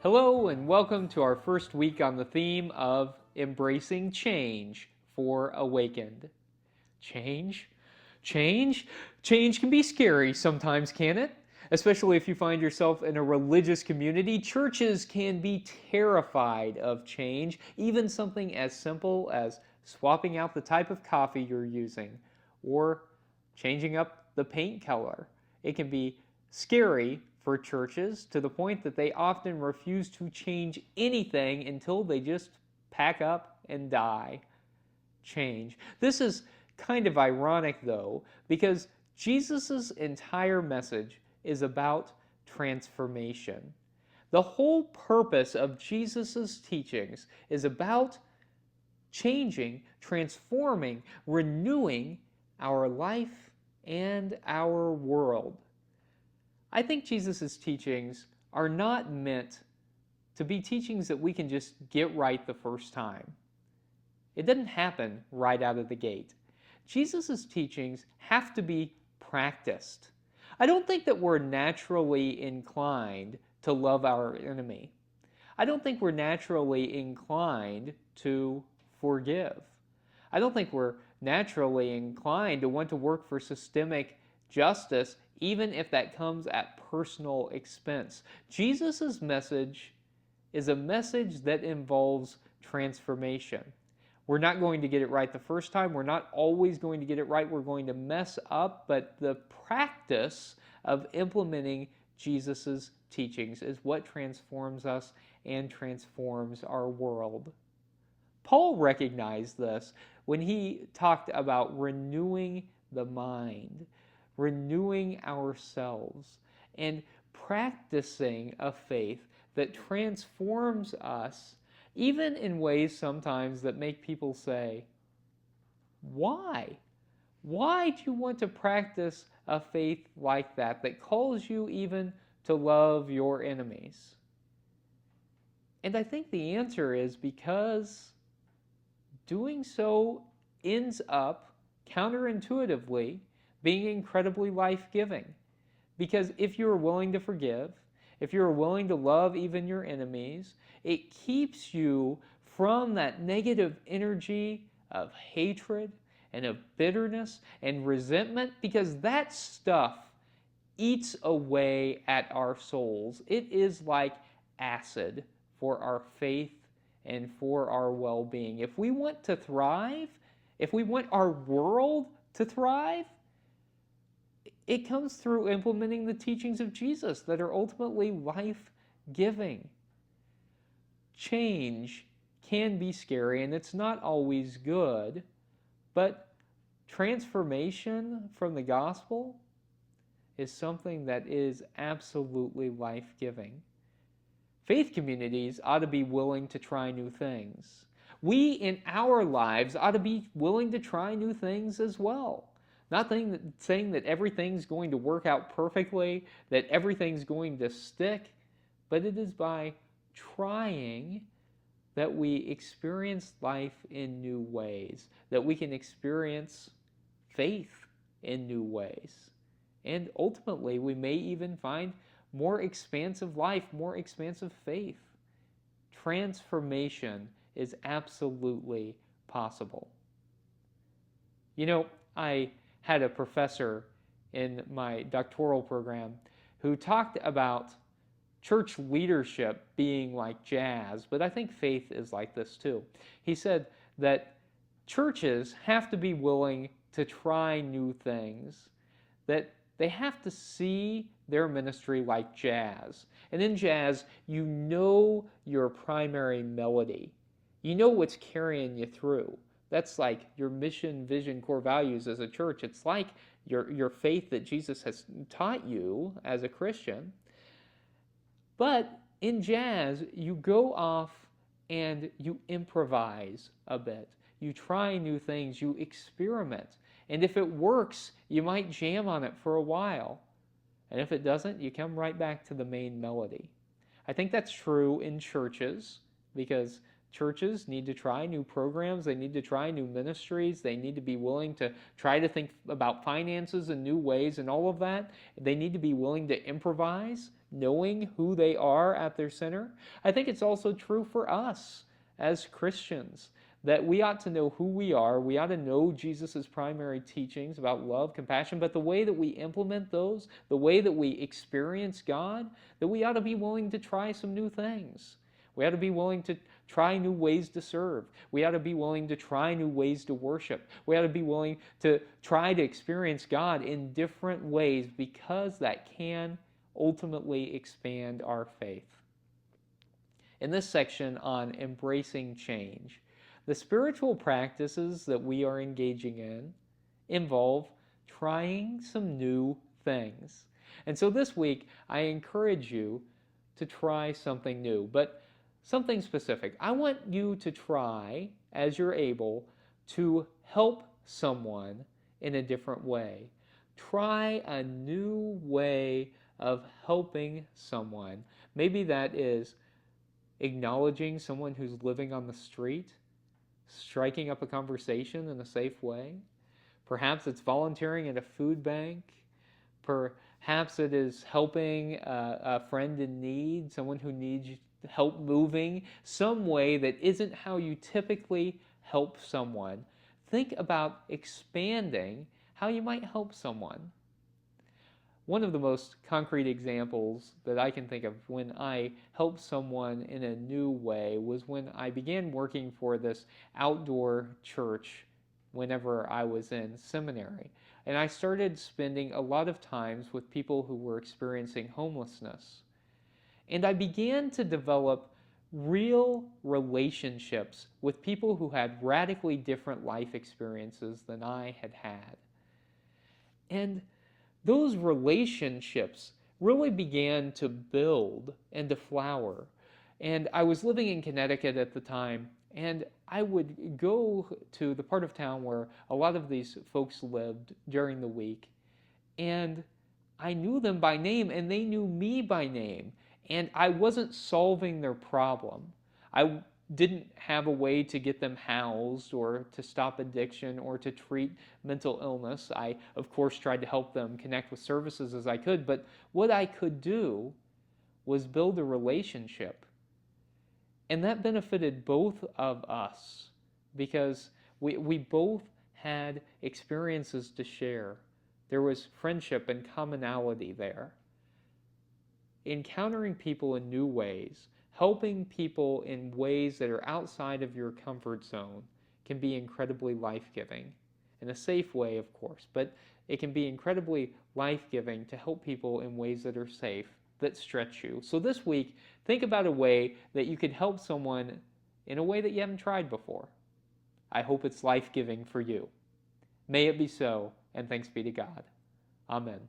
Hello and welcome to our first week on the theme of embracing change for Awakened. Change? Change? Change can be scary sometimes, can it? Especially if you find yourself in a religious community. Churches can be terrified of change, even something as simple as swapping out the type of coffee you're using or changing up the paint color. It can be scary for churches to the point that they often refuse to change anything until they just pack up and die. Change. This is kind of ironic, though, because Jesus' entire message is about transformation. The whole purpose of Jesus' teachings is about changing, transforming, renewing our life and our world. I think Jesus' teachings are not meant to be teachings that we can just get right the first time. It doesn't happen right out of the gate. Jesus' teachings have to be practiced. I don't think that we're naturally inclined to love our enemy. I don't think we're naturally inclined to forgive. I don't think we're naturally inclined to want to work for systemic justice, even if that comes at personal expense. Jesus' message is a message that involves transformation. We're not going to get it right the first time. We're not always going to get it right. We're going to mess up, but the practice of implementing Jesus' teachings is what transforms us and transforms our world. Paul recognized this when he talked about renewing the mind, renewing ourselves, and practicing a faith that transforms us, even in ways sometimes that make people say, why? Why do you want to practice a faith like that calls you even to love your enemies? And I think the answer is because doing so ends up counterintuitively being incredibly life-giving. Because if you're willing to forgive, if you're willing to love even your enemies, it keeps you from that negative energy of hatred and of bitterness and resentment, because that stuff eats away at our souls. It is like acid for our faith and for our well-being. If we want to thrive, if we want our world to thrive, it comes through implementing the teachings of Jesus that are ultimately life-giving. Change can be scary, and it's not always good, but transformation from the gospel is something that is absolutely life-giving. Faith communities ought to be willing to try new things. We in our lives ought to be willing to try new things as well. Not saying that everything's going to work out perfectly, that everything's going to stick, but it is by trying that we experience life in new ways, that we can experience faith in new ways. And ultimately, we may even find more expansive life, more expansive faith. Transformation is absolutely possible. You know, I had a professor in my doctoral program who talked about church leadership being like jazz, but I think faith is like this too. He said that churches have to be willing to try new things, that they have to see their ministry like jazz. And in jazz, you know your primary melody. You know what's carrying you through. That's like your mission, vision, core values as a church. It's like your faith that Jesus has taught you as a Christian. But in jazz, you go off and you improvise a bit. You try new things, you experiment. And if it works, you might jam on it for a while. And if it doesn't, you come right back to the main melody. I think that's true in churches, because churches need to try new programs, they need to try new ministries, they need to be willing to try to think about finances in new ways and all of that. They need to be willing to improvise knowing who they are at their center. I think it's also true for us as Christians that we ought to know who we are. We ought to know Jesus' primary teachings about love, compassion, but the way that we implement those, the way that we experience God, that we ought to be willing to try some new things. We ought to be willing to try new ways to serve. We ought to be willing to try new ways to worship. We ought to be willing to try to experience God in different ways because that can ultimately expand our faith. In this section on embracing change, the spiritual practices that we are engaging in involve trying some new things. And so this week, I encourage you to try something new, but something specific. I want you to try, as you're able, to help someone in a different way. Try a new way of helping someone. Maybe that is acknowledging someone who's living on the street, striking up a conversation in a safe way. Perhaps it's volunteering at a food bank. Perhaps it is helping a friend in need, someone who needs help moving, some way that isn't how you typically help someone. Think about expanding how you might help someone. One of the most concrete examples that I can think of when I helped someone in a new way was when I began working for this outdoor church whenever I was in seminary. And I started spending a lot of times with people who were experiencing homelessness. And I began to develop real relationships with people who had radically different life experiences than I had had. And those relationships really began to build and to flower. And I was living in Connecticut at the time, and I would go to the part of town where a lot of these folks lived during the week, and I knew them by name, and they knew me by name, and I wasn't solving their problem. I didn't have a way to get them housed or to stop addiction or to treat mental illness. I, of course, tried to help them connect with services as I could, but what I could do was build a relationship. And that benefited both of us because we both had experiences to share. There was friendship and commonality there. Encountering people in new ways, helping people in ways that are outside of your comfort zone can be incredibly life-giving. In a safe way, of course, but it can be incredibly life-giving to help people in ways that are safe, that stretch you. So this week, think about a way that you could help someone in a way that you haven't tried before. I hope it's life-giving for you. May it be so, and thanks be to God. Amen.